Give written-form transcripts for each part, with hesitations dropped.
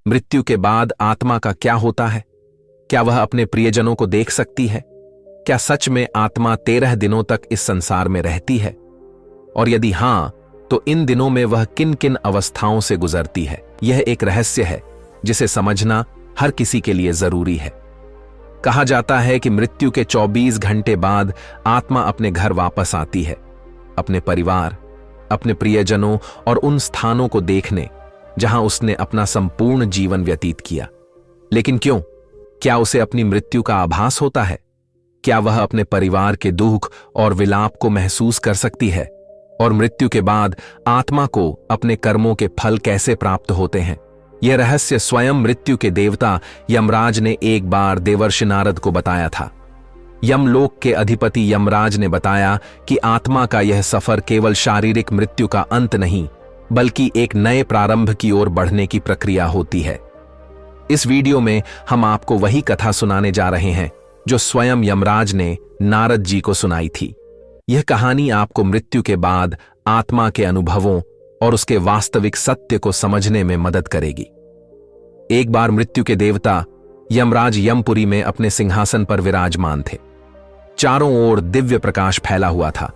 मृत्यु के बाद आत्मा का क्या होता है? क्या वह अपने प्रियजनों को देख सकती है? क्या सच में आत्मा 13 दिनों तक इस संसार में रहती है? और यदि हां, तो इन दिनों में वह किन किन अवस्थाओं से गुजरती है? यह एक रहस्य है जिसे समझना हर किसी के लिए जरूरी है। कहा जाता है कि मृत्यु के 24 घंटे बाद आत्मा अपने घर वापस आती है, अपने परिवार, अपने प्रियजनों और उन स्थानों को देखने जहां उसने अपना संपूर्ण जीवन व्यतीत किया। लेकिन क्यों? क्या उसे अपनी मृत्यु का आभास होता है? क्या वह अपने परिवार के दुख और विलाप को महसूस कर सकती है? और मृत्यु के बाद आत्मा को अपने कर्मों के फल कैसे प्राप्त होते हैं? यह रहस्य स्वयं मृत्यु के देवता यमराज ने एक बार देवर्षि नारद को बताया था। यमलोक के अधिपति यमराज ने बताया कि आत्मा का यह सफर केवल शारीरिक मृत्यु का अंत नहीं, बल्कि एक नए प्रारंभ की ओर बढ़ने की प्रक्रिया होती है। इस वीडियो में हम आपको वही कथा सुनाने जा रहे हैं जो स्वयं यमराज ने नारद जी को सुनाई थी। यह कहानी आपको मृत्यु के बाद आत्मा के अनुभवों और उसके वास्तविक सत्य को समझने में मदद करेगी। एक बार मृत्यु के देवता यमराज यमपुरी में अपने सिंहासन पर विराजमान थे। चारों ओर दिव्य प्रकाश फैला हुआ था।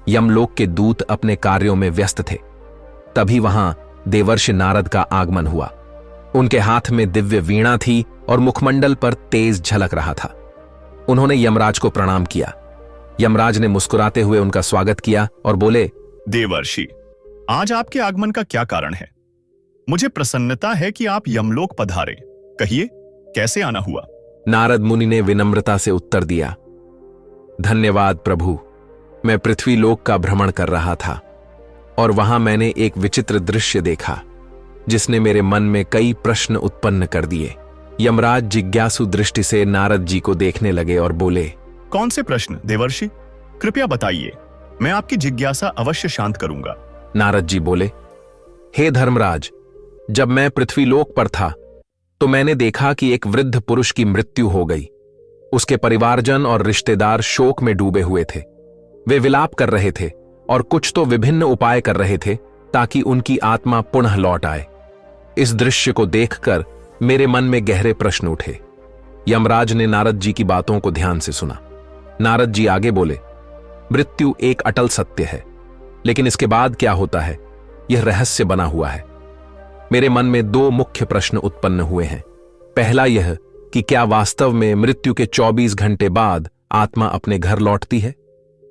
यमलोक के दूत अपने कार्यों में व्यस्त थे। तभी वहां देवर्षि नारद का आगमन हुआ। उनके हाथ में दिव्य वीणा थी और मुखमंडल पर तेज झलक रहा था। उन्होंने यमराज को प्रणाम किया। यमराज ने मुस्कुराते हुए उनका स्वागत किया और बोले, देवर्षि, आज आपके आगमन का क्या कारण है? मुझे प्रसन्नता है कि आप यमलोक पधारे। कहिए, कैसे आना हुआ? नारद मुनि ने विनम्रता से उत्तर दिया, धन्यवाद प्रभु। मैं पृथ्वी लोक का भ्रमण कर रहा था और वहां मैंने एक विचित्र दृश्य देखा जिसने मेरे मन में कई प्रश्न उत्पन्न कर दिए। यमराज जिज्ञासु दृष्टि से नारद जी को देखने लगे और बोले, कौन से प्रश्न देवर्षि? कृपया बताइए, मैं आपकी जिज्ञासा अवश्य शांत करूंगा। नारद जी बोले, हे धर्मराज, जब मैं पृथ्वीलोक पर था तो मैंने देखा कि एक वृद्ध पुरुष की मृत्यु हो गई। उसके परिवारजन और रिश्तेदार शोक में डूबे हुए थे। वे विलाप कर रहे थे और कुछ तो विभिन्न उपाय कर रहे थे ताकि उनकी आत्मा पुनः लौट आए। इस दृश्य को देखकर मेरे मन में गहरे प्रश्न उठे। यमराज ने नारद जी की बातों को ध्यान से सुना। नारद जी आगे बोले, मृत्यु एक अटल सत्य है, लेकिन इसके बाद क्या होता है, यह रहस्य बना हुआ है। मेरे मन में दो मुख्य प्रश्न उत्पन्न हुए हैं। पहला यह कि क्या वास्तव में मृत्यु के 24 घंटे बाद आत्मा अपने घर लौटती है?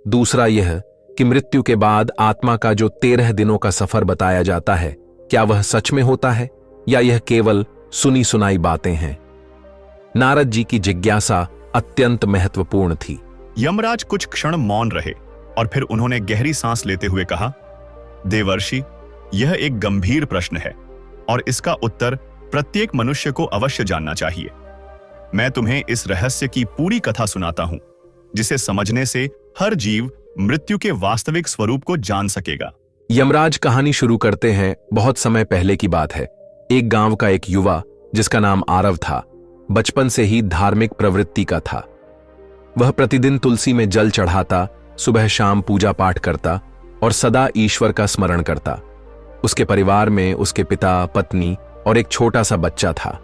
दूसरा यह कि मृत्यु के बाद आत्मा का जो 13 दिनों का सफर बताया जाता है, क्या वह सच में होता है या यह केवल सुनी सुनाई बातें हैं? नारद जी की जिज्ञासा अत्यंत महत्वपूर्ण थी। यमराज कुछ क्षण मौन रहे और फिर उन्होंने गहरी सांस लेते हुए कहा, देवर्षि, यह एक गंभीर प्रश्न है और इसका उत्तर प्रत्येक मनुष्य को अवश्य जानना चाहिए। मैं तुम्हें इस रहस्य की पूरी कथा सुनाता हूं, जिसे समझने से हर जीव मृत्यु के वास्तविक स्वरूप को जान सकेगा। यमराज कहानी शुरू करते हैं। बहुत समय पहले की बात है। एक गांव का एक युवा जिसका नाम आरव था, बचपन से ही धार्मिक प्रवृत्ति का था। वह प्रतिदिन तुलसी में जल चढ़ाता, सुबह शाम पूजा पाठ करता और सदा ईश्वर का स्मरण करता। उसके परिवार में उसके पिता, पत्नी और एक छोटा सा बच्चा था।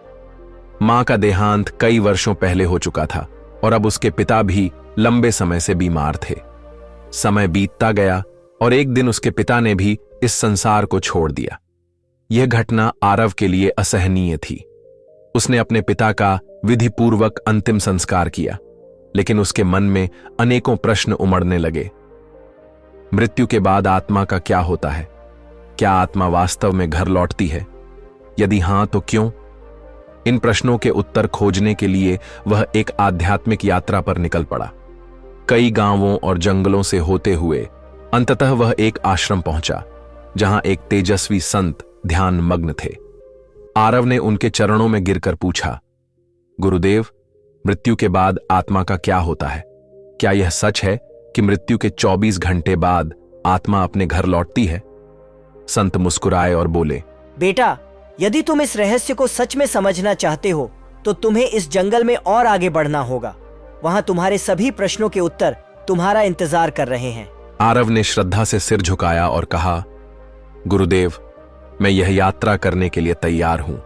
मां का देहांत कई वर्षों पहले हो चुका था और अब उसके पिता भी लंबे समय से बीमार थे। समय बीतता गया और एक दिन उसके पिता ने भी इस संसार को छोड़ दिया। यह घटना आरव के लिए असहनीय थी। उसने अपने पिता का विधिपूर्वक अंतिम संस्कार किया, लेकिन उसके मन में अनेकों प्रश्न उमड़ने लगे। मृत्यु के बाद आत्मा का क्या होता है? क्या आत्मा वास्तव में घर लौटती है? यदि हां, तो क्यों? इन प्रश्नों के उत्तर खोजने के लिए वह एक आध्यात्मिक यात्रा पर निकल पड़ा। कई गांवों और जंगलों से होते हुए अंततः वह एक आश्रम पहुंचा, जहां एक तेजस्वी संत ध्यान मग्न थे। आरव ने उनके चरणों में गिरकर पूछा, गुरुदेव, मृत्यु के बाद आत्मा का क्या होता है? क्या यह सच है कि मृत्यु के 24 घंटे बाद आत्मा अपने घर लौटती है? संत मुस्कुराए और बोले, बेटा, यदि तुम इस रहस्य को सच में समझना चाहते हो तो तुम्हें इस जंगल में और आगे बढ़ना होगा। वहां तुम्हारे सभी प्रश्नों के उत्तर तुम्हारा इंतजार कर रहे हैं। आरव ने श्रद्धा से सिर झुकाया और कहा, गुरुदेव, मैं यह यात्रा करने के लिए तैयार हूं।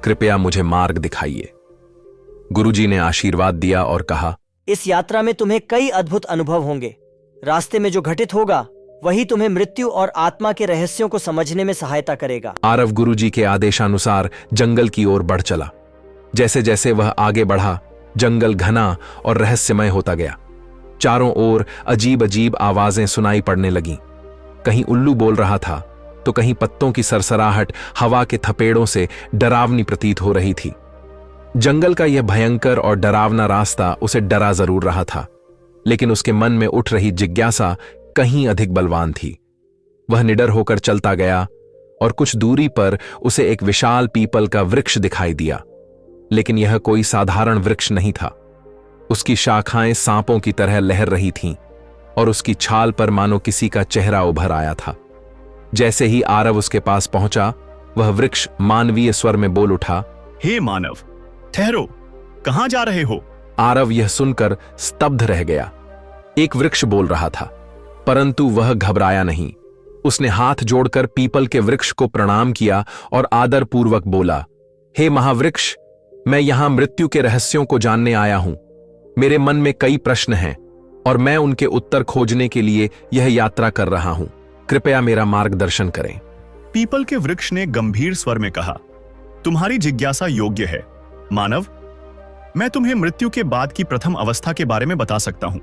कृपया मुझे मार्ग दिखाइए। गुरुजी ने आशीर्वाद दिया और कहा, इस यात्रा में तुम्हें कई अद्भुत अनुभव होंगे। रास्ते में जो घटित होगा वही तुम्हें मृत्यु और आत्मा के रहस्यों को समझने में सहायता करेगा। आरव गुरुजी के आदेशानुसार जंगल की ओर बढ़ चला। जैसे जैसे वह आगे बढ़ा, जंगल घना और रहस्यमय होता गया। चारों ओर अजीब अजीब आवाजें सुनाई पड़ने लगीं। कहीं उल्लू बोल रहा था तो कहीं पत्तों की सरसराहट हवा के थपेड़ों से डरावनी प्रतीत हो रही थी। जंगल का यह भयंकर और डरावना रास्ता उसे डरा जरूर रहा था, लेकिन उसके मन में उठ रही जिज्ञासा कहीं अधिक बलवान थी। वह निडर होकर चलता गया और कुछ दूरी पर उसे एक विशाल पीपल का वृक्ष दिखाई दिया, लेकिन यह कोई साधारण वृक्ष नहीं था। उसकी शाखाएं सांपों की तरह लहर रही थीं और उसकी छाल पर मानो किसी का चेहरा उभर आया था। जैसे ही आरव उसके पास पहुंचा, वह वृक्ष मानवीय स्वर में बोल उठा, हे मानव, ठहरो, कहां जा रहे हो? आरव यह सुनकर स्तब्ध रह गया। एक वृक्ष बोल रहा था, परंतु वह घबराया नहीं। उसने हाथ जोड़कर पीपल के वृक्ष को प्रणाम किया और आदरपूर्वक बोला, हे महावृक्ष, मैं यहां मृत्यु के रहस्यों को जानने आया हूं। मेरे मन में कई प्रश्न हैं और मैं उनके उत्तर खोजने के लिए यह यात्रा कर रहा हूं। कृपया मेरा मार्गदर्शन करें। पीपल के वृक्ष ने गंभीर स्वर में कहा, तुम्हारी जिज्ञासा योग्य है मानव। मैं तुम्हें मृत्यु के बाद की प्रथम अवस्था के बारे में बता सकता हूं,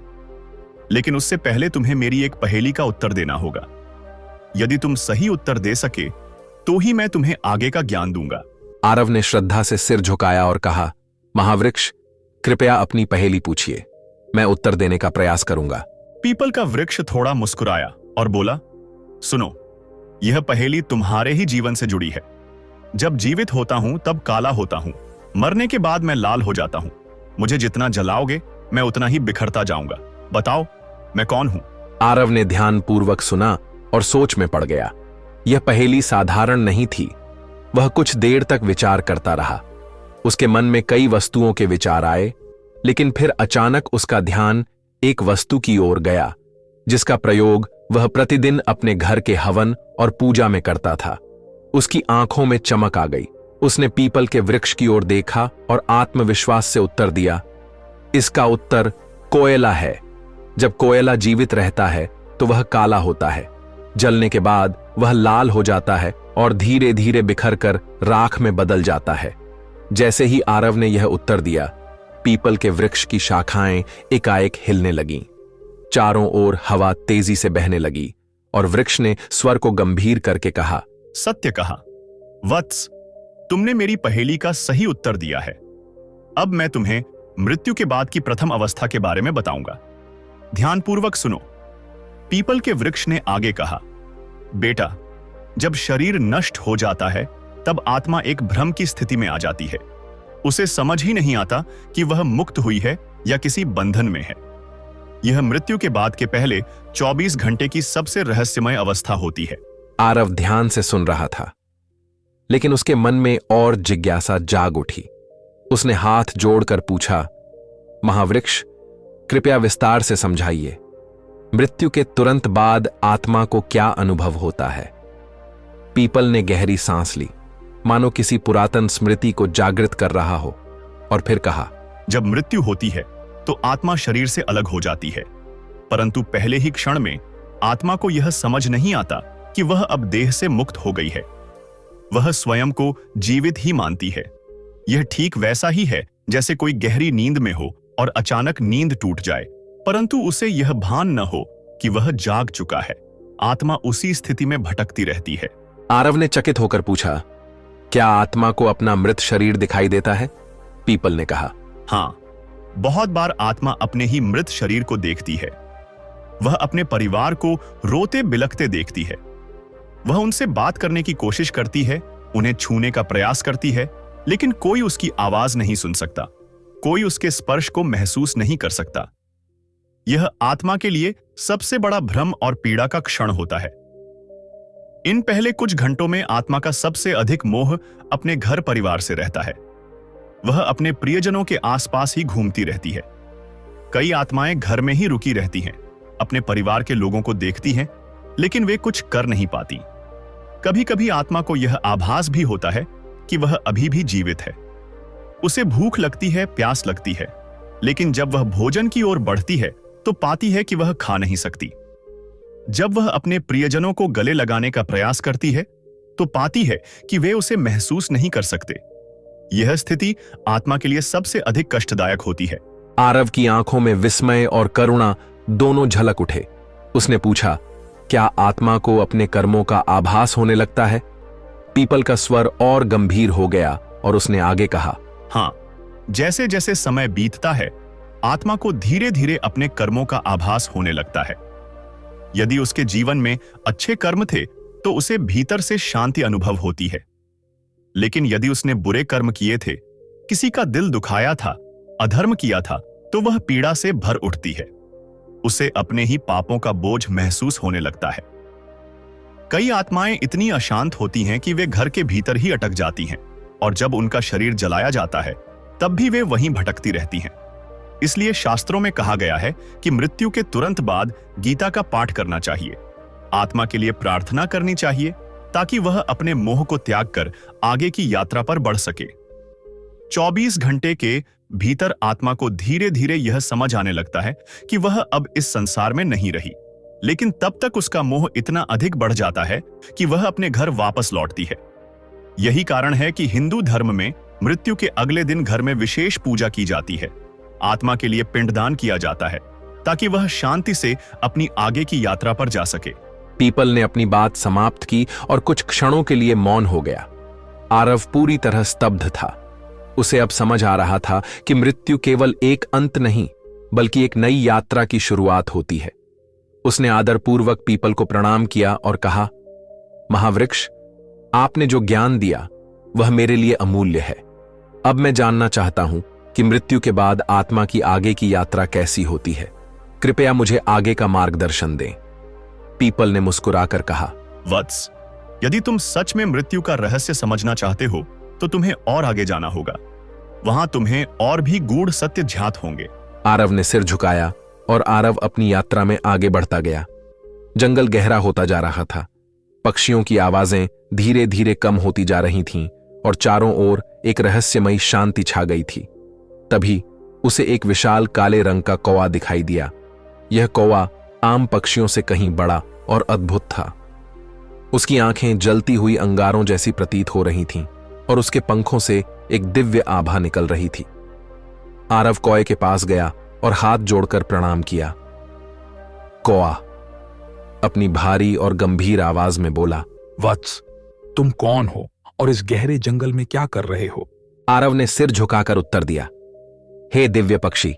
लेकिन उससे पहले तुम्हें मेरी एक पहेली का उत्तर देना होगा। यदि तुम सही उत्तर दे सके तो ही मैं तुम्हें आगे का ज्ञान दूंगा। आरव ने श्रद्धा से सिर झुकाया और कहा, महावृक्ष, कृपया अपनी पहेली पूछिए, मैं उत्तर देने का प्रयास करूंगा। पीपल का वृक्ष थोड़ा मुस्कुराया और बोला, सुनो, यह पहेली तुम्हारे ही जीवन से जुड़ी है। जब जीवित होता हूं तब काला होता हूं, मरने के बाद मैं लाल हो जाता हूं। मुझे जितना जलाओगे मैं उतना ही बिखरता जाऊंगा। बताओ, मैं कौन हूं? आरव ने ध्यानपूर्वक सुना और सोच में पड़ गया। यह पहेली साधारण नहीं थी। वह कुछ देर तक विचार करता रहा। उसके मन में कई वस्तुओं के विचार आए, लेकिन फिर अचानक उसका ध्यान एक वस्तु की ओर गया, जिसका प्रयोग वह प्रतिदिन अपने घर के हवन और पूजा में करता था। उसकी आंखों में चमक आ गई। उसने पीपल के वृक्ष की ओर देखा और आत्मविश्वास से उत्तर दिया, इसका उत्तर कोयला है। जब कोयला जीवित रहता है तो वह काला होता है। जलने के बाद वह लाल हो जाता है और धीरे धीरे बिखर कर राख में बदल जाता है। जैसे ही आरव ने यह उत्तर दिया, पीपल के वृक्ष की शाखाएं एकाएक हिलने लगीं। चारों ओर हवा तेजी से बहने लगी और वृक्ष ने स्वर को गंभीर करके कहा, सत्य कहा वत्स, तुमने मेरी पहेली का सही उत्तर दिया है। अब मैं तुम्हें मृत्यु के बाद की प्रथम अवस्था के बारे में बताऊंगा। ध्यानपूर्वक सुनो। पीपल के वृक्ष ने आगे कहा, बेटा, जब शरीर नष्ट हो जाता है तब आत्मा एक भ्रम की स्थिति में आ जाती है। उसे समझ ही नहीं आता कि वह मुक्त हुई है या किसी बंधन में है। यह मृत्यु के बाद के पहले 24 घंटे की सबसे रहस्यमय अवस्था होती है। आरव ध्यान से सुन रहा था, लेकिन उसके मन में और जिज्ञासा जाग उठी। उसने हाथ जोड़कर पूछा, महावृक्ष, कृपया विस्तार से समझाइए। मृत्यु के तुरंत बाद आत्मा को क्या अनुभव होता है? पीपल ने गहरी सांस ली, मानो किसी पुरातन स्मृति को जागृत कर रहा हो, और फिर कहा, जब मृत्यु होती है तो आत्मा शरीर से अलग हो जाती है, परंतु पहले ही क्षण में आत्मा को यह समझ नहीं आता कि वह अब देह से मुक्त हो गई है। वह स्वयं को जीवित ही मानती है। यह ठीक वैसा ही है जैसे कोई गहरी नींद में हो और अचानक नींद टूट जाए, परंतु उसे यह भान न हो कि वह जाग चुका है। आत्मा उसी स्थिति में भटकती रहती है। आरव ने चकित होकर पूछा, क्या आत्मा को अपना मृत शरीर दिखाई देता है? पीपल ने कहा, हाँ, बहुत बार आत्मा अपने ही मृत शरीर को देखती है। वह अपने परिवार को रोते बिलखते देखती है। वह उनसे बात करने की कोशिश करती है, उन्हें छूने का प्रयास करती है, लेकिन कोई उसकी आवाज नहीं सुन सकता, कोई उसके स्पर्श को महसूस नहीं कर सकता। यह आत्मा के लिए सबसे बड़ा भ्रम और पीड़ा का क्षण होता है। इन पहले कुछ घंटों में आत्मा का सबसे अधिक मोह अपने घर परिवार से रहता है। वह अपने प्रियजनों के आसपास ही घूमती रहती है। कई आत्माएं घर में ही रुकी रहती हैं, अपने परिवार के लोगों को देखती हैं, लेकिन वे कुछ कर नहीं पाती। कभी कभी आत्मा को यह आभास भी होता है कि वह अभी भी जीवित है। उसे भूख लगती है, प्यास लगती है, लेकिन जब वह भोजन की ओर बढ़ती है तो पाती है कि वह खा नहीं सकती। जब वह अपने प्रियजनों को गले लगाने का प्रयास करती है तो पाती है कि वे उसे महसूस नहीं कर सकते। यह स्थिति आत्मा के लिए सबसे अधिक कष्टदायक होती है। आरव की आंखों में विस्मय और करुणा दोनों झलक उठे। उसने पूछा, क्या आत्मा को अपने कर्मों का आभास होने लगता है? पीपल का स्वर और गंभीर हो गया और उसने आगे कहा, हाँ, जैसे जैसे समय बीतता है आत्मा को धीरे धीरे अपने कर्मों का आभास होने लगता है। यदि उसके जीवन में अच्छे कर्म थे तो उसे भीतर से शांति अनुभव होती है, लेकिन यदि उसने बुरे कर्म किए थे, किसी का दिल दुखाया था, अधर्म किया था, तो वह पीड़ा से भर उठती है। उसे अपने ही पापों का बोझ महसूस होने लगता है। कई आत्माएं इतनी अशांत होती हैं कि वे घर के भीतर ही अटक जाती हैं, और जब उनका शरीर जलाया जाता है तब भी वे वहीं भटकती रहती हैं। इसलिए शास्त्रों में कहा गया है कि मृत्यु के तुरंत बाद गीता का पाठ करना चाहिए, आत्मा के लिए प्रार्थना करनी चाहिए, ताकि वह अपने मोह को त्याग कर आगे की यात्रा पर बढ़ सके। 24 घंटे के भीतर आत्मा को धीरे धीरे यह समझ आने लगता है कि वह अब इस संसार में नहीं रही, लेकिन तब तक उसका मोह इतना अधिक बढ़ जाता है कि वह अपने घर वापस लौटती है। यही कारण है कि हिंदू धर्म में मृत्यु के अगले दिन घर में विशेष पूजा की जाती है, आत्मा के लिए पिंडदान किया जाता है, ताकि वह शांति से अपनी आगे की यात्रा पर जा सके। पीपल ने अपनी बात समाप्त की और कुछ क्षणों के लिए मौन हो गया। आरव पूरी तरह स्तब्ध था। उसे अब समझ आ रहा था कि मृत्यु केवल एक अंत नहीं, बल्कि एक नई यात्रा की शुरुआत होती है। उसने आदरपूर्वक पीपल को प्रणाम किया और कहा, महावृक्ष, आपने जो ज्ञान दिया वह मेरे लिए अमूल्य है। अब मैं जानना चाहता हूं कि मृत्यु के बाद आत्मा की आगे की यात्रा कैसी होती है। कृपया मुझे आगे का मार्गदर्शन दें। पीपल ने मुस्कुराकर कहा, वत्स, यदि तुम सच में मृत्यु का रहस्य समझना चाहते हो तो तुम्हें और आगे जाना होगा। वहां तुम्हें और भी गूढ़ सत्य ज्ञात होंगे। आरव ने सिर झुकाया और आरव अपनी यात्रा में आगे बढ़ता गया। जंगल गहरा होता जा रहा था। पक्षियों की आवाजें धीरे धीरे कम होती जा रही थीं और चारों ओर एक रहस्यमयी शांति छा गई थी। तभी उसे एक विशाल काले रंग का कौवा दिखाई दिया। यह कौवा आम पक्षियों से कहीं बड़ा और अद्भुत था। उसकी आंखें जलती हुई अंगारों जैसी प्रतीत हो रही थीं और उसके पंखों से एक दिव्य आभा निकल रही थी। आरव कौए के पास गया और हाथ जोड़कर प्रणाम किया। कौआ अपनी भारी और गंभीर आवाज में बोला, वत्स, तुम कौन हो और इस गहरे जंगल में क्या कर रहे हो? आरव ने सिर झुकाकर उत्तर दिया, हे दिव्य पक्षी,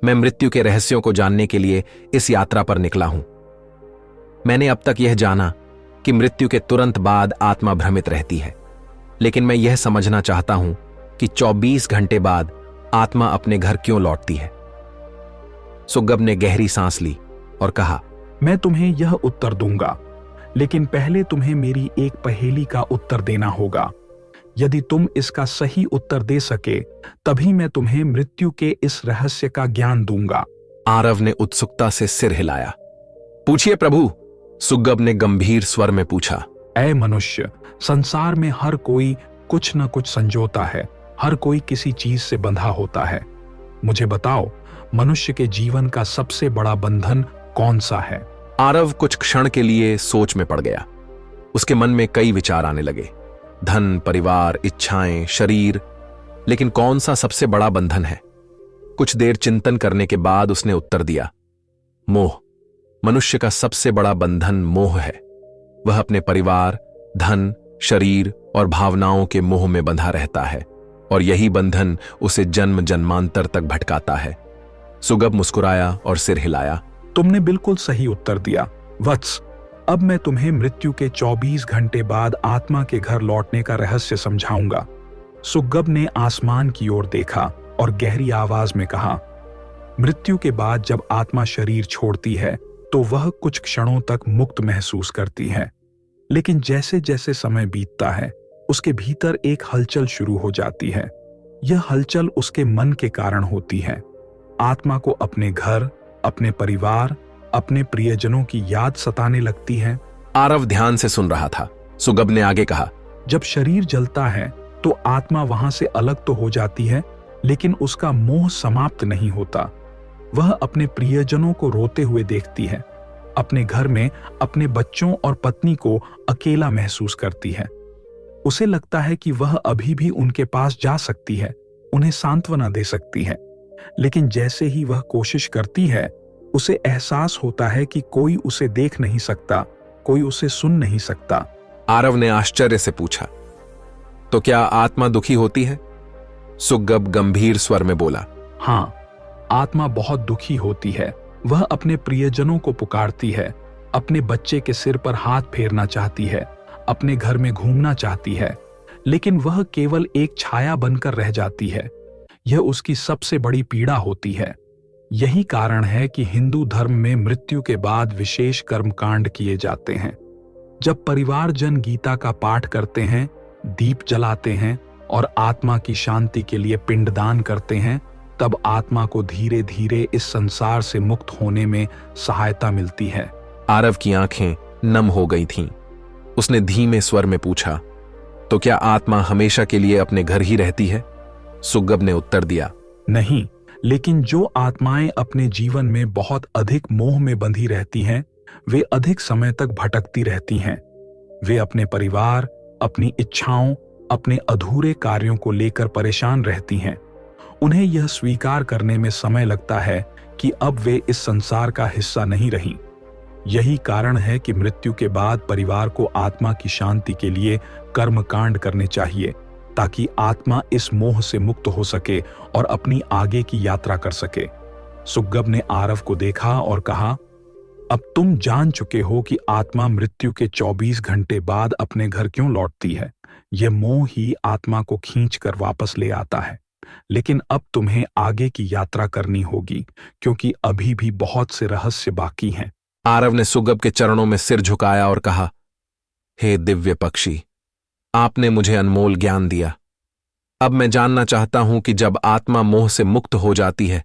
मैं मृत्यु के रहस्यों को जानने के लिए इस यात्रा पर निकला हूं। मैंने अब तक यह जाना कि मृत्यु के तुरंत बाद आत्मा भ्रमित रहती है, लेकिन मैं यह समझना चाहता हूं कि 24 घंटे बाद आत्मा अपने घर क्यों लौटती है। सुग्गब ने गहरी सांस ली और कहा, मैं तुम्हें यह उत्तर दूंगा, लेकिन पहले तुम्हें मेरी एक पहेली का उत्तर देना होगा। यदि तुम इसका सही उत्तर दे सके तभी मैं तुम्हें मृत्यु के इस रहस्य का ज्ञान दूंगा। आरव ने उत्सुकता से सिर हिलाया। पूछिए प्रभु, सुग्गब ने गंभीर स्वर में पूछा। ऐ मनुष्य, संसार में हर कोई कुछ न कुछ संजोता है, हर कोई किसी चीज से बंधा होता है। मुझे बताओ, मनुष्य के जीवन का सबसे बड़ा बंधन कौन सा है? आरव कुछ क्षण के लिए सोच में पड़ गया। उसके मन में कई विचार आने लगे, धन, परिवार, इच्छाएं, शरीर, लेकिन कौन सा सबसे बड़ा बंधन है? कुछ देर चिंतन करने के बाद उसने उत्तर दिया, मोह। मनुष्य का सबसे बड़ा बंधन मोह है। वह अपने परिवार, धन, शरीर और भावनाओं के मोह में बंधा रहता है और यही बंधन उसे जन्म जन्मांतर तक भटकाता है। सुगब मुस्कुराया और सिर हिलाया। तुमने बिल्कुल सही उत्तर दिया वत्स। अब मैं तुम्हें मृत्यु के 24 घंटे बाद आत्मा के घर लौटने का रहस्य समझाऊंगा। सुग्गब ने आसमान की ओर देखा और गहरी आवाज में कहा, मृत्यु के बाद जब आत्मा शरीर छोड़ती है तो वह कुछ क्षणों तक मुक्त महसूस करती है, लेकिन जैसे जैसे समय बीतता है उसके भीतर एक हलचल शुरू हो जाती है। यह हलचल उसके मन के कारण होती है। आत्मा को अपने घर, अपने परिवार, अपने प्रियजनों की याद सताने लगती है। आरव ध्यान से सुन रहा था। सुगब ने आगे कहा, जब शरीर जलता है तो आत्मा वहां से अलग तो हो जाती है, लेकिन उसका मोह समाप्त नहीं होता। वह अपने प्रियजनों को रोते हुए देखती है, अपने घर में अपने बच्चों और पत्नी को अकेला महसूस करती है। उसे लगता है कि वह अभी भी उनके पास जा सकती है, उन्हें सांत्वना दे सकती है, लेकिन जैसे ही वह कोशिश करती है, उसे एहसास होता है कि कोई उसे देख नहीं सकता, कोई उसे सुन नहीं सकता। आरव ने आश्चर्य से पूछा, तो क्या आत्मा दुखी होती है? सुग्गब गंभीर स्वर में बोला, हाँ, आत्मा बहुत दुखी होती है। वह अपने प्रियजनों को पुकारती है, अपने बच्चे के सिर पर हाथ फेरना चाहती है, अपने घर में घूमना चाहती है, लेकिन वह केवल एक छाया बनकर रह जाती है। यह उसकी सबसे बड़ी पीड़ा होती है। यही कारण है कि हिंदू धर्म में मृत्यु के बाद विशेष कर्मकांड किए जाते हैं। जब परिवारजन गीता का पाठ करते हैं, दीप जलाते हैं और आत्मा की शांति के लिए पिंडदान करते हैं, तब आत्मा को धीरे धीरे इस संसार से मुक्त होने में सहायता मिलती है। आरव की आंखें नम हो गई थीं। उसने धीमे स्वर में पूछा, तो क्या आत्मा हमेशा के लिए अपने घर ही रहती है? सुग्गब ने उत्तर दिया, नहीं, लेकिन जो आत्माएं अपने जीवन में बहुत अधिक मोह में बंधी रहती हैं, वे अधिक समय तक भटकती रहती हैं। वे अपने परिवार, अपनी इच्छाओं, अपने अधूरे कार्यों को लेकर परेशान रहती हैं। उन्हें यह स्वीकार करने में समय लगता है कि अब वे इस संसार का हिस्सा नहीं रहीं। यही कारण है कि मृत्यु के बाद परिवार को आत्मा की शांति के लिए कर्मकांड करने चाहिए, ताकि आत्मा इस मोह से मुक्त हो सके और अपनी आगे की यात्रा कर सके। सुग्गब ने आरव को देखा और कहा, अब तुम जान चुके हो कि आत्मा मृत्यु के 24 घंटे बाद अपने घर क्यों लौटती है। यह मोह ही आत्मा को खींचकर वापस ले आता है। लेकिन अब तुम्हें आगे की यात्रा करनी होगी, क्योंकि अभी भी बहुत से रहस्य बाकी हैं। आरव ने सुग्गब के चरणों में सिर झुकाया और कहा, हे दिव्य पक्षी, आपने मुझे अनमोल ज्ञान दिया। अब मैं जानना चाहता हूं कि जब आत्मा मोह से मुक्त हो जाती है,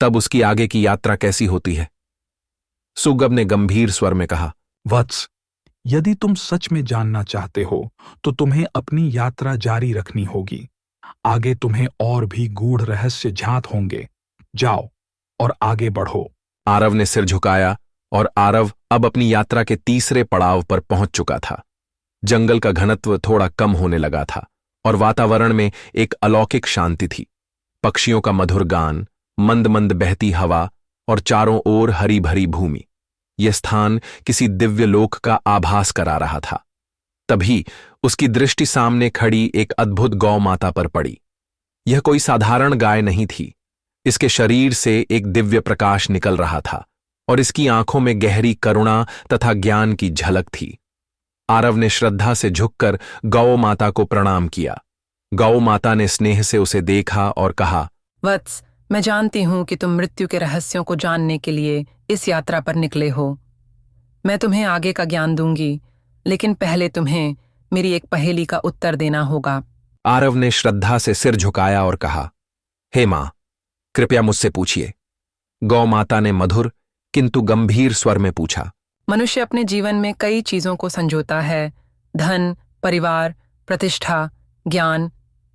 तब उसकी आगे की यात्रा कैसी होती है? सुग्गब ने गंभीर स्वर में कहा, वत्स, यदि तुम सच में जानना चाहते हो तो तुम्हें अपनी यात्रा जारी रखनी होगी। आगे तुम्हें और भी गूढ़ रहस्य ज्ञात होंगे। जाओ और आगे बढ़ो। आरव ने सिर झुकाया और आरव अब अपनी यात्रा के तीसरे पड़ाव पर पहुंच चुका था। जंगल का घनत्व थोड़ा कम होने लगा था और वातावरण में एक अलौकिक शांति थी। पक्षियों का मधुर गान, मंद मंद बहती हवा और चारों ओर हरी भरी भूमि। यह स्थान किसी दिव्य लोक का आभास करा रहा था। तभी उसकी दृष्टि सामने खड़ी एक अद्भुत गौ माता पर पड़ी। यह कोई साधारण गाय नहीं थी। इसके शरीर से एक दिव्य प्रकाश निकल रहा था और इसकी आंखों में गहरी करुणा तथा ज्ञान की झलक थी। आरव ने श्रद्धा से झुककर गौ माता को प्रणाम किया। गौ माता ने स्नेह से उसे देखा और कहा, वत्स, मैं जानती हूं कि तुम मृत्यु के रहस्यों को जानने के लिए इस यात्रा पर निकले हो। मैं तुम्हें आगे का ज्ञान दूंगी, लेकिन पहले तुम्हें मेरी एक पहेली का उत्तर देना होगा। आरव ने श्रद्धा से सिर झुकाया और कहा, हे मां, कृपया मुझसे पूछिए। गौ माता ने मधुर किंतु गंभीर स्वर में पूछा। मनुष्य अपने जीवन में कई चीजों को संजोता है, धन, परिवार, प्रतिष्ठा, ज्ञान,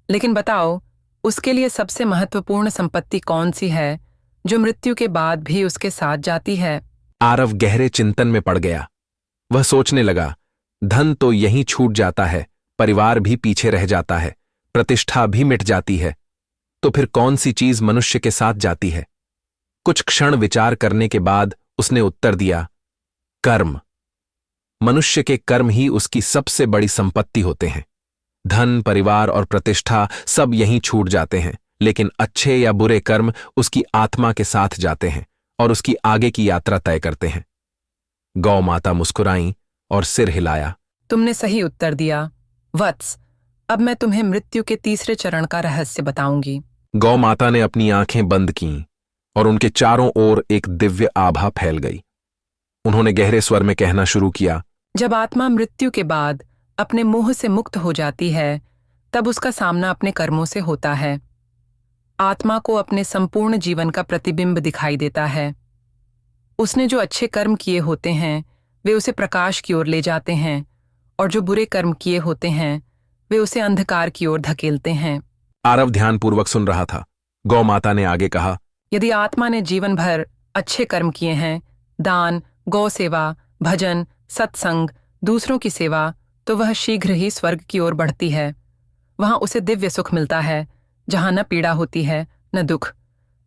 लेकिन बताओ, उसके लिए सबसे महत्वपूर्ण संपत्ति कौन सी है जो मृत्यु के बाद भी उसके साथ जाती है? आरव गहरे चिंतन में पड़ गया। वह सोचने लगा, धन तो यहीं छूट जाता है, परिवार भी पीछे रह जाता है, प्रतिष्ठा भी मिट जाती है, तो फिर कौन सी चीज मनुष्य के साथ जाती है? कुछ क्षण विचार करने के बाद उसने उत्तर दिया, कर्म। मनुष्य के कर्म ही उसकी सबसे बड़ी संपत्ति होते हैं। धन, परिवार और प्रतिष्ठा सब यहीं छूट जाते हैं, लेकिन अच्छे या बुरे कर्म उसकी आत्मा के साथ जाते हैं और उसकी आगे की यात्रा तय करते हैं। गौ माता मुस्कुराई और सिर हिलाया। तुमने सही उत्तर दिया। वत्स, अब मैं तुम्हें मृत्यु के तीसरे चरण का रहस्य बताऊंगी। गौ माता ने अपनी आंखें बंद कीं और उनके चारों ओर एक दिव्य आभा फैल गई। उन्होंने गहरे स्वर में कहना शुरू किया, जब आत्मा मृत्यु के बाद अपने मोह से मुक्त हो जाती है, तब उसका सामना अपने कर्मों से होता है। आत्मा को अपने संपूर्ण जीवन का प्रतिबिंब दिखाई देता है। उसने जो अच्छे कर्म किए होते हैं वे उसे प्रकाश की ओर ले जाते हैं, और जो बुरे कर्म किए होते हैं वे उसे अंधकार की ओर धकेलते हैं। आरव ध्यानपूर्वक सुन रहा था। गौ माता ने आगे कहा, यदि आत्मा ने जीवन भर अच्छे कर्म किए हैं, दान, गौ सेवा, भजन, सत्संग, दूसरों की सेवा, तो वह शीघ्र ही स्वर्ग की ओर बढ़ती है। वहां उसे दिव्य सुख मिलता है, जहां न पीड़ा होती है न दुख।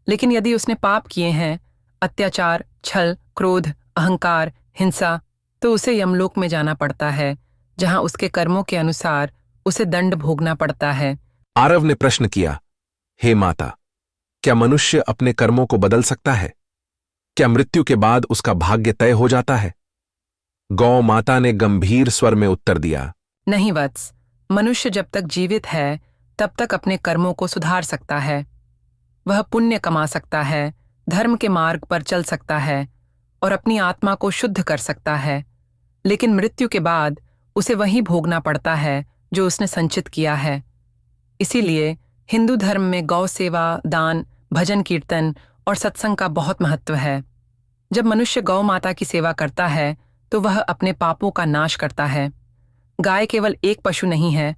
लेकिन यदि उसने पाप किए हैं, अत्याचार, छल, क्रोध, अहंकार, हिंसा, तो उसे यमलोक में जाना पड़ता है, जहां उसके कर्मों के अनुसार उसे दंड भोगना पड़ता है। आरव ने प्रश्न किया, हे माता, क्या मनुष्य अपने कर्मों को बदल सकता है? क्या मृत्यु के बाद उसका भाग्य तय हो जाता है? गौ माता ने गंभीर स्वर में उत्तर दिया, नहीं वत्स, मनुष्य जब तक जीवित है तब तक अपने कर्मों को सुधार सकता है। वह पुण्य कमा सकता है, धर्म के मार्ग पर चल सकता है और अपनी आत्मा को शुद्ध कर सकता है। लेकिन मृत्यु के बाद उसे वही भोगना पड़ता है जो उसने संचित किया है। इसीलिए हिंदू धर्म में गौ सेवा, दान, भजन कीर्तन और सत्संग का बहुत महत्व है। जब मनुष्य गौ माता की सेवा करता है तो वह अपने पापों का नाश करता है। गाय केवल एक पशु नहीं है,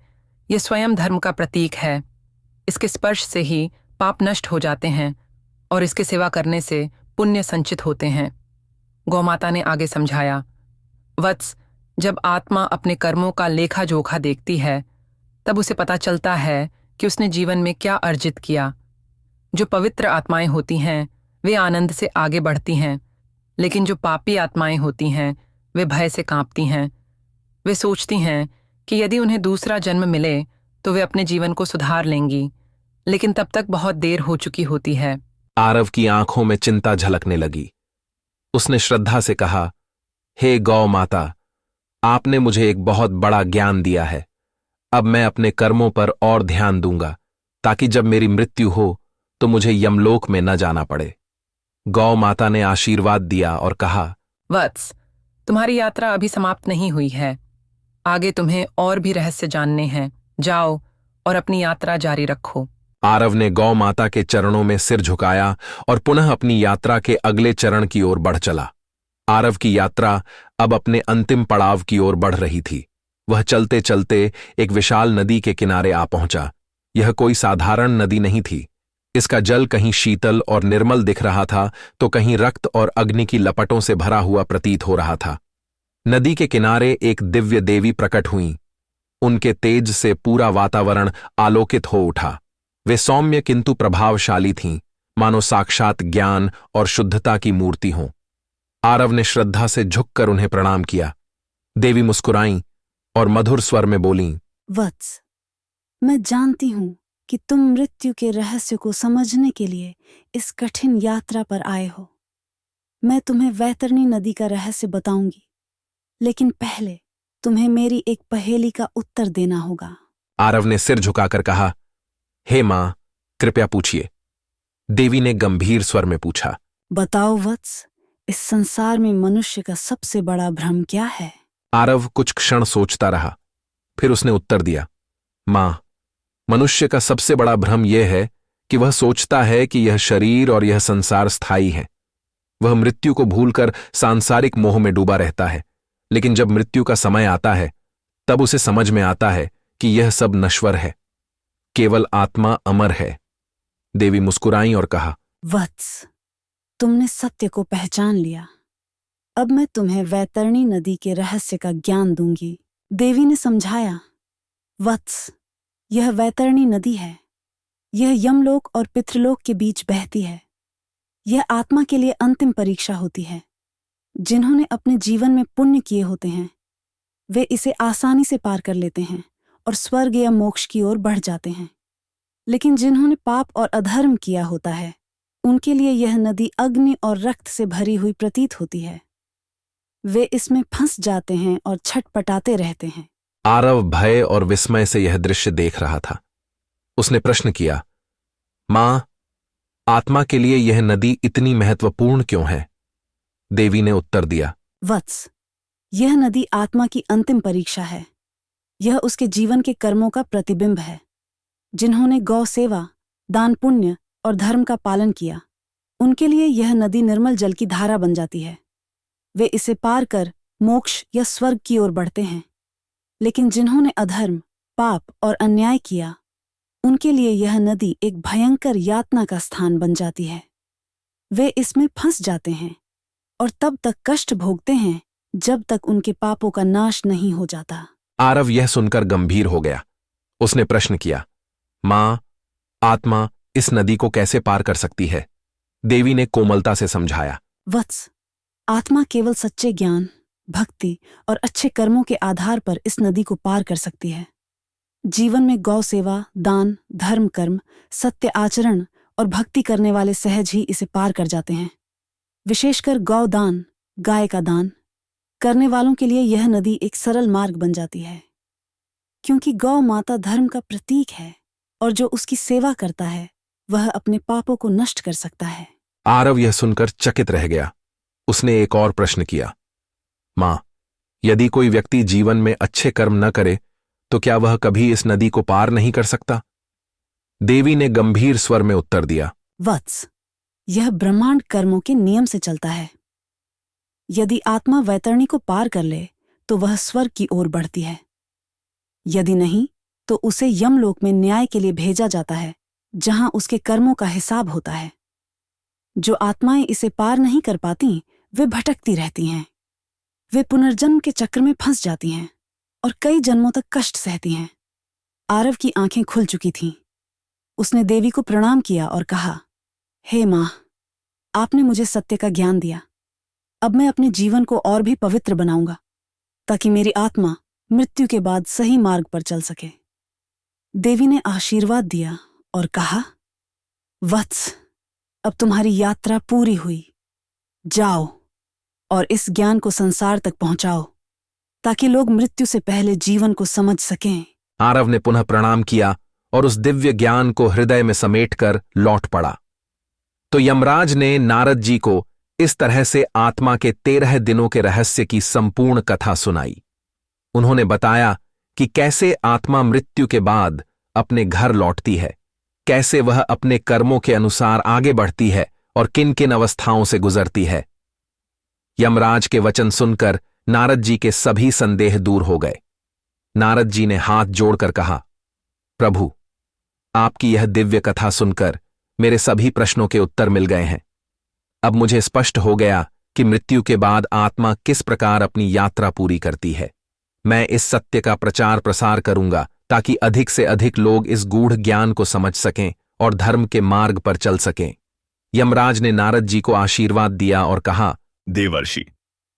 यह स्वयं धर्म का प्रतीक है। इसके स्पर्श से ही पाप नष्ट हो जाते हैं और इसकी सेवा करने से पुण्य संचित होते हैं। गौ माता ने आगे समझाया, वत्स, जब आत्मा अपने कर्मों का लेखा जोखा देखती है तब उसे पता चलता है कि उसने जीवन में क्या अर्जित किया। जो पवित्र आत्माएं होती हैं वे आनंद से आगे बढ़ती हैं, लेकिन जो पापी आत्माएं होती हैं वे भय से कांपती हैं। वे सोचती हैं कि यदि उन्हें दूसरा जन्म मिले तो वे अपने जीवन को सुधार लेंगी, लेकिन तब तक बहुत देर हो चुकी होती है। आरव की आंखों में चिंता झलकने लगी। उसने श्रद्धा से कहा, हे गौ माता, आपने मुझे एक बहुत बड़ा ज्ञान दिया है। अब मैं अपने कर्मों पर और ध्यान दूंगा, ताकि जब मेरी मृत्यु हो तो मुझे यमलोक में न जाना पड़े। गौ माता ने आशीर्वाद दिया और कहा, वत्स, तुम्हारी यात्रा अभी समाप्त नहीं हुई है। आगे तुम्हें और भी रहस्य जानने हैं। जाओ और अपनी यात्रा जारी रखो। आरव ने गौ माता के चरणों में सिर झुकाया और पुनः अपनी यात्रा के अगले चरण की ओर बढ़ चला। आरव की यात्रा अब अपने अंतिम पड़ाव की ओर बढ़ रही थी। वह चलते चलते एक विशाल नदी के किनारे आ पहुंचा। यह कोई साधारण नदी नहीं थी। इसका जल कहीं शीतल और निर्मल दिख रहा था तो कहीं रक्त और अग्नि की लपटों से भरा हुआ प्रतीत हो रहा था। नदी के किनारे एक दिव्य देवी प्रकट हुईं। उनके तेज से पूरा वातावरण आलोकित हो उठा। वे सौम्य किंतु प्रभावशाली थीं, मानो साक्षात ज्ञान और शुद्धता की मूर्ति हों। आरव ने श्रद्धा से झुककर उन्हें प्रणाम किया। देवी मुस्कुराईं और मधुर स्वर में बोलीं, वत्स, मैं जानती हूं कि तुम मृत्यु के रहस्य को समझने के लिए इस कठिन यात्रा पर आए हो। मैं तुम्हें वैतरणी नदी का रहस्य बताऊंगी, लेकिन पहले तुम्हें मेरी एक पहेली का उत्तर देना होगा। आरव ने सिर झुकाकर कहा, हे मां, कृपया पूछिए। देवी ने गंभीर स्वर में पूछा, बताओ वत्स, इस संसार में मनुष्य का सबसे बड़ा भ्रम क्या है? आरव कुछ क्षण सोचता रहा, फिर उसने उत्तर दिया, मां, मनुष्य का सबसे बड़ा भ्रम यह है कि वह सोचता है कि यह शरीर और यह संसार स्थायी है। वह मृत्यु को भूलकर सांसारिक मोह में डूबा रहता है, लेकिन जब मृत्यु का समय आता है तब उसे समझ में आता है कि यह सब नश्वर है, केवल आत्मा अमर है। देवी मुस्कुराई और कहा, वत्स, तुमने सत्य को पहचान लिया। अब मैं तुम्हें वैतरणी नदी के रहस्य का ज्ञान दूंगी। देवी ने समझाया, वत्स, यह वैतरणी नदी है। यह यमलोक और पितृलोक के बीच बहती है। यह आत्मा के लिए अंतिम परीक्षा होती है। जिन्होंने अपने जीवन में पुण्य किए होते हैं वे इसे आसानी से पार कर लेते हैं और स्वर्ग या मोक्ष की ओर बढ़ जाते हैं। लेकिन जिन्होंने पाप और अधर्म किया होता है उनके लिए यह नदी अग्नि और रक्त से भरी हुई प्रतीत होती है। वे इसमें फंस जाते हैं और छटपटाते रहते हैं। आरव भय और विस्मय से यह दृश्य देख रहा था। उसने प्रश्न किया, मां, आत्मा के लिए यह नदी इतनी महत्वपूर्ण क्यों है? देवी ने उत्तर दिया, वत्स, यह नदी आत्मा की अंतिम परीक्षा है। यह उसके जीवन के कर्मों का प्रतिबिंब है। जिन्होंने गौ सेवा, दान पुण्य और धर्म का पालन किया उनके लिए यह नदी निर्मल जल की धारा बन जाती है। वे इसे पार कर मोक्ष या स्वर्ग की ओर बढ़ते हैं। लेकिन जिन्होंने अधर्म, पाप और अन्याय किया, उनके लिए यह नदी एक भयंकर यातना का स्थान बन जाती है। वे इसमें फंस जाते हैं और तब तक कष्ट भोगते हैं जब तक उनके पापों का नाश नहीं हो जाता। आरव यह सुनकर गंभीर हो गया। उसने प्रश्न किया, मां, आत्मा इस नदी को कैसे पार कर सकती है? देवी ने कोमलता से समझाया, वत्स, आत्मा केवल सच्चे ज्ञान, भक्ति और अच्छे कर्मों के आधार पर इस नदी को पार कर सकती है। जीवन में गौ सेवा, दान, धर्म कर्म, सत्य आचरण और भक्ति करने वाले सहज ही इसे पार कर जाते हैं। विशेषकर गौ दान, गाय का दान करने वालों के लिए यह नदी एक सरल मार्ग बन जाती है, क्योंकि गौ माता धर्म का प्रतीक है और जो उसकी सेवा करता है वह अपने पापों को नष्ट कर सकता है। आरव यह सुनकर चकित रह गया। उसने एक और प्रश्न किया, मां, यदि कोई व्यक्ति जीवन में अच्छे कर्म न करे तो क्या वह कभी इस नदी को पार नहीं कर सकता? देवी ने गंभीर स्वर में उत्तर दिया, वत्स, यह ब्रह्मांड कर्मों के नियम से चलता है। यदि आत्मा वैतरणी को पार कर ले तो वह स्वर्ग की ओर बढ़ती है, यदि नहीं तो उसे यमलोक में न्याय के लिए भेजा जाता है, जहां उसके कर्मों का हिसाब होता है। जो आत्माएं इसे पार नहीं कर पाती वे भटकती रहती हैं। वे पुनर्जन्म के चक्र में फंस जाती हैं और कई जन्मों तक कष्ट सहती हैं। आरव की आंखें खुल चुकी थीं। उसने देवी को प्रणाम किया और कहा, हे मां, आपने मुझे सत्य का ज्ञान दिया। अब मैं अपने जीवन को और भी पवित्र बनाऊंगा ताकि मेरी आत्मा मृत्यु के बाद सही मार्ग पर चल सके। देवी ने आशीर्वाद दिया और कहा, वत्स, अब तुम्हारी यात्रा पूरी हुई। जाओ और इस ज्ञान को संसार तक पहुंचाओ ताकि लोग मृत्यु से पहले जीवन को समझ सकें। आरव ने पुनः प्रणाम किया और उस दिव्य ज्ञान को हृदय में समेटकर लौट पड़ा। तो यमराज ने नारद जी को इस तरह से आत्मा के 13 दिनों के रहस्य की संपूर्ण कथा सुनाई। उन्होंने बताया कि कैसे आत्मा मृत्यु के बाद अपने घर लौटती है, कैसे वह अपने कर्मों के अनुसार आगे बढ़ती है और किन किन अवस्थाओं से गुजरती है। यमराज के वचन सुनकर नारद जी के सभी संदेह दूर हो गए। नारद जी ने हाथ जोड़कर कहा, प्रभु, आपकी यह दिव्य कथा सुनकर मेरे सभी प्रश्नों के उत्तर मिल गए हैं। अब मुझे स्पष्ट हो गया कि मृत्यु के बाद आत्मा किस प्रकार अपनी यात्रा पूरी करती है। मैं इस सत्य का प्रचार प्रसार करूंगा ताकि अधिक से अधिक लोग इस गूढ़ ज्ञान को समझ सकें और धर्म के मार्ग पर चल सकें। यमराज ने नारद जी को आशीर्वाद दिया और कहा, देवर्षि,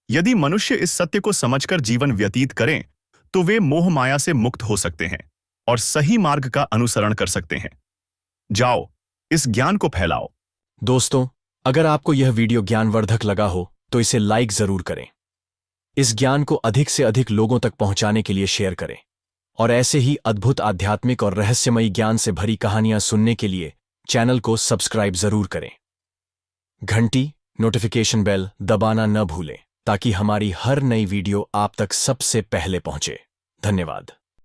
यदि मनुष्य इस सत्य को समझकर जीवन व्यतीत करें तो वे मोह माया से मुक्त हो सकते हैं और सही मार्ग का अनुसरण कर सकते हैं। जाओ, इस ज्ञान को फैलाओ। दोस्तों, अगर आपको यह वीडियो ज्ञानवर्धक लगा हो तो इसे लाइक जरूर करें। इस ज्ञान को अधिक से अधिक लोगों तक पहुंचाने के लिए शेयर करें और ऐसे ही अद्भुत आध्यात्मिक और रहस्यमयी ज्ञान से भरी कहानियां सुनने के लिए चैनल को सब्सक्राइब जरूर करें। घंटी, नोटिफिकेशन बेल दबाना न भूलें ताकि हमारी हर नई वीडियो आप तक सबसे पहले पहुंचे। धन्यवाद।